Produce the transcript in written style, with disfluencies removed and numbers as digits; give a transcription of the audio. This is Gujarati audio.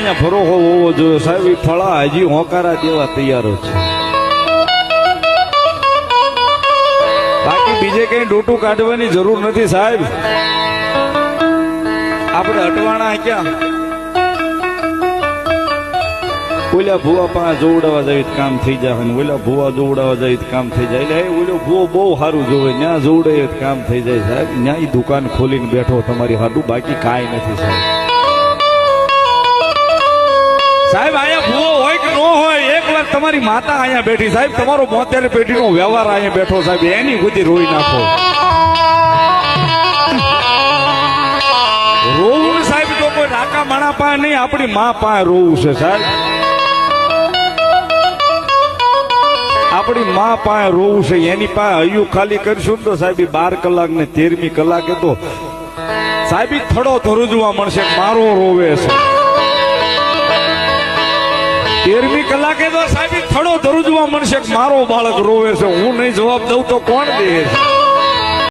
અહીંયા ફરો હોવો જોઈએ સાહેબ. એ ફળા હજી હોકારા દેવા તૈયાર જ છે. બાકી બીજે કઈ ડોટું કાઢવાની જરૂર નથી સાહેબ. આપણે અટવાણા ક્યાં ઓલા ભુવા પાસે જોવડાવવા જાય કામ થઈ જાય ને ઓલા ભુવા જોવડાવવા જાય કામ થઈ જાય. એટલે ઓલો ભુવો બહુ સારું જોવે ત્યાં જોવડે કામ થઈ જાય સાહેબ. ત્યાં દુકાન ખોલીને બેઠો તમારી હાટું, બાકી કાંઈ નથી સાહેબ. સાહેબ અહીંયા ભુવો હોય કે ન હોય, એક વાર તમારી માતા અહીંયા બેઠી સાહેબ, તમારો 72 પેઢીનો વ્યવહાર અહીંયા બેઠો સાહેબ, એની સુધી રોઈ નાખો. રોવું સાહેબ તો કોઈ રાકા માણા પાસે નહીં, આપણી મા પાસે રોવું છે સાહેબ. આપણી મા પાસે રોવું છે, એની પાસે હૈયું ખાલી કરશું તો સાહેબ 12 કલાક ને 13મી કલાકે તો સાહેબ થડો ધરુજવા મળશે, મારો રોવે છે. 13મી કલાકે તો સાહેબ થડો ધરુજવા મળશે, મારો બાળક રોવે છે. હું નહીં જવાબ દઉં તો કોણ દે?